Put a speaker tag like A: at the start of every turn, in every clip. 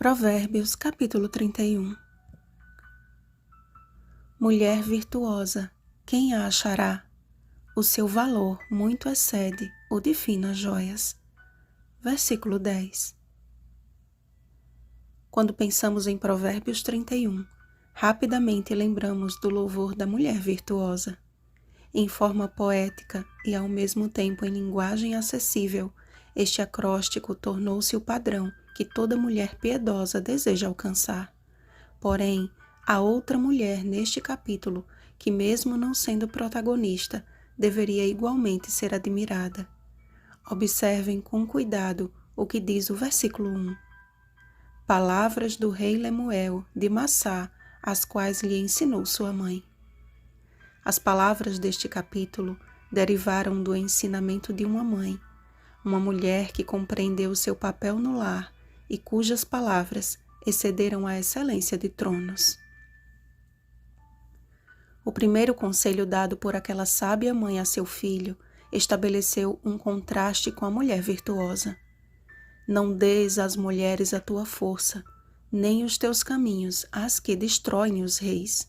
A: Provérbios, capítulo 31. Mulher virtuosa, quem a achará? O seu valor muito excede o de finas joias. Versículo 10. Quando pensamos em Provérbios 31, rapidamente lembramos do louvor da mulher virtuosa. Em forma poética e ao mesmo tempo em linguagem acessível, este acróstico tornou-se o padrão que toda mulher piedosa deseja alcançar. Porém, há outra mulher neste capítulo que, mesmo não sendo protagonista, deveria igualmente ser admirada. Observem com cuidado o que diz o versículo 1. Palavras do rei Lemuel de Massá, as quais lhe ensinou sua mãe. As palavras deste capítulo derivaram do ensinamento de uma mãe, uma mulher que compreendeu seu papel no lar e cujas palavras excederam a excelência de tronos. O primeiro conselho dado por aquela sábia mãe a seu filho estabeleceu um contraste com a mulher virtuosa. Não dês às mulheres a tua força, nem os teus caminhos às que destroem os reis.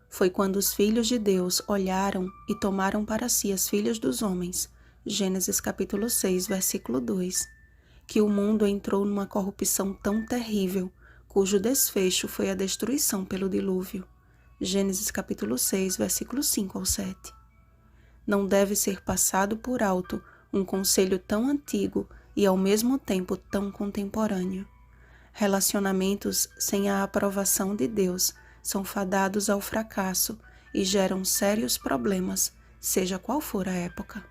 A: Foi quando os filhos de Deus olharam e tomaram para si as filhas dos homens, Gênesis capítulo 6, versículo 2, que o mundo entrou numa corrupção tão terrível, cujo desfecho foi a destruição pelo dilúvio. Gênesis capítulo 6, versículo 5 ao 7. Não deve ser passado por alto um conselho tão antigo e ao mesmo tempo tão contemporâneo. Relacionamentos sem a aprovação de Deus são fadados ao fracasso e geram sérios problemas, seja qual for a época.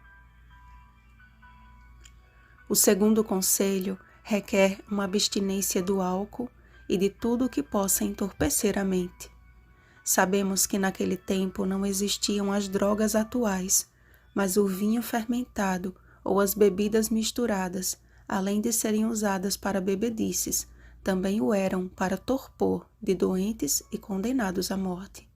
A: O segundo conselho requer uma abstinência do álcool e de tudo o que possa entorpecer a mente. Sabemos que naquele tempo não existiam as drogas atuais, mas o vinho fermentado ou as bebidas misturadas, além de serem usadas para bebedices, também o eram para torpor de doentes e condenados à morte.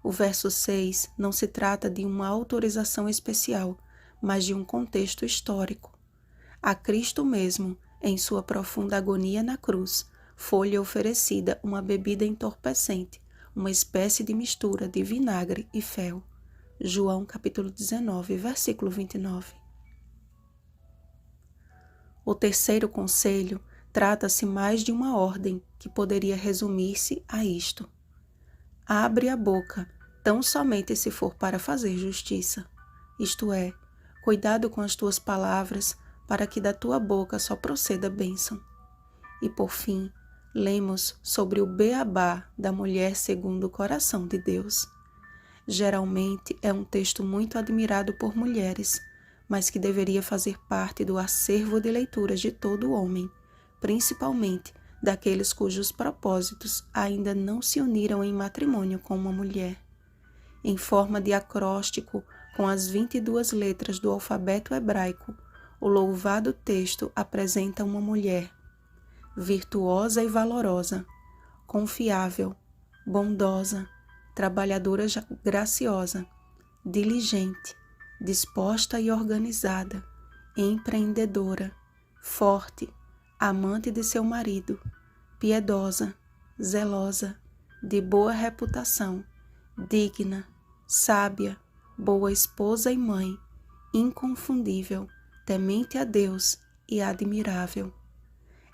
A: O verso 6 não se trata de uma autorização especial, mas de um contexto histórico. A Cristo mesmo, em sua profunda agonia na cruz, foi-lhe oferecida uma bebida entorpecente, uma espécie de mistura de vinagre e fel. João capítulo 19, versículo 29. O terceiro conselho trata-se mais de uma ordem que poderia resumir-se a isto: abre a boca, tão somente se for para fazer justiça. Isto é, cuidado com as tuas palavras, para que da tua boca só proceda bênção. E por fim, lemos sobre o beabá da mulher segundo o coração de Deus. Geralmente é um texto muito admirado por mulheres, mas que deveria fazer parte do acervo de leituras de todo homem, principalmente daqueles cujos propósitos ainda não se uniram em matrimônio com uma mulher. Em forma de acróstico, com as 22 letras do alfabeto hebraico, o louvado texto apresenta uma mulher virtuosa e valorosa, confiável, bondosa, trabalhadora graciosa, diligente, disposta e organizada, empreendedora, forte, amante de seu marido, piedosa, zelosa, de boa reputação, digna, sábia, boa esposa e mãe, inconfundível, temente a Deus e admirável.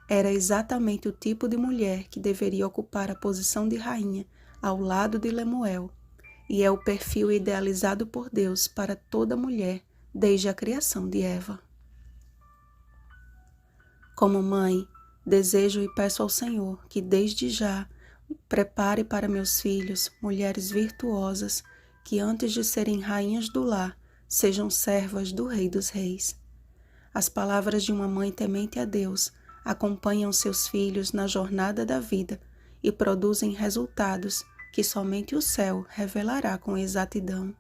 A: Era exatamente o tipo de mulher que deveria ocupar a posição de rainha ao lado de Lemuel, e é o perfil idealizado por Deus para toda mulher desde a criação de Eva. Como mãe, desejo e peço ao Senhor que desde já prepare para meus filhos mulheres virtuosas que antes de serem rainhas do lar sejam servas do Rei dos Reis. As palavras de uma mãe temente a Deus acompanham seus filhos na jornada da vida e produzem resultados que somente o céu revelará com exatidão.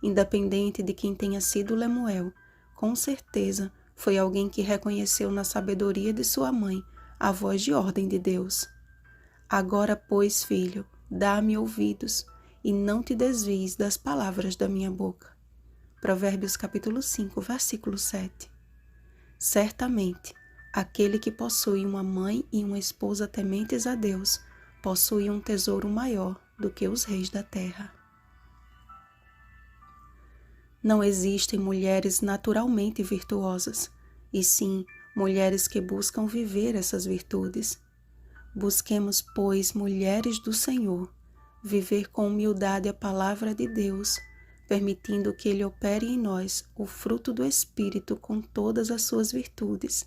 A: Independente de quem tenha sido Lemuel, com certeza foi alguém que reconheceu na sabedoria de sua mãe a voz de ordem de Deus. Agora, pois, filho, dá-me ouvidos e não te desvies das palavras da minha boca. Provérbios capítulo 5, versículo 7. Certamente, Aquele que possui uma mãe e uma esposa tementes a Deus, possui um tesouro maior do que os reis da terra. Não existem mulheres naturalmente virtuosas, e sim mulheres que buscam viver essas virtudes. Busquemos, pois, mulheres do Senhor, viver com humildade a palavra de Deus, permitindo que Ele opere em nós o fruto do Espírito com todas as suas virtudes.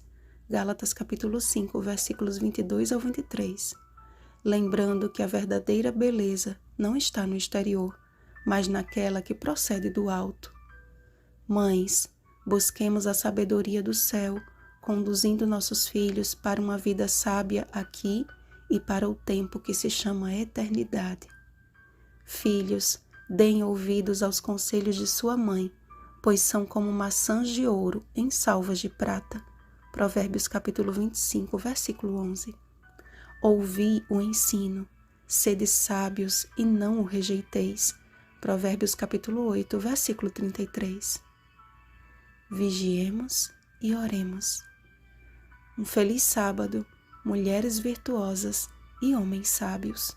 A: Gálatas capítulo 5, versículos 22 ao 23. Lembrando que a verdadeira beleza não está no exterior, mas naquela que procede do alto. Mães, busquemos a sabedoria do céu, conduzindo nossos filhos para uma vida sábia aqui e para o tempo que se chama eternidade. Filhos, deem ouvidos aos conselhos de sua mãe, pois são como maçãs de ouro em salvas de prata. Provérbios capítulo 25, versículo 11. Ouvi o ensino, sede sábios e não o rejeiteis. Provérbios capítulo 8, versículo 33. Vigiemos e oremos. Um feliz sábado, mulheres virtuosas e homens sábios.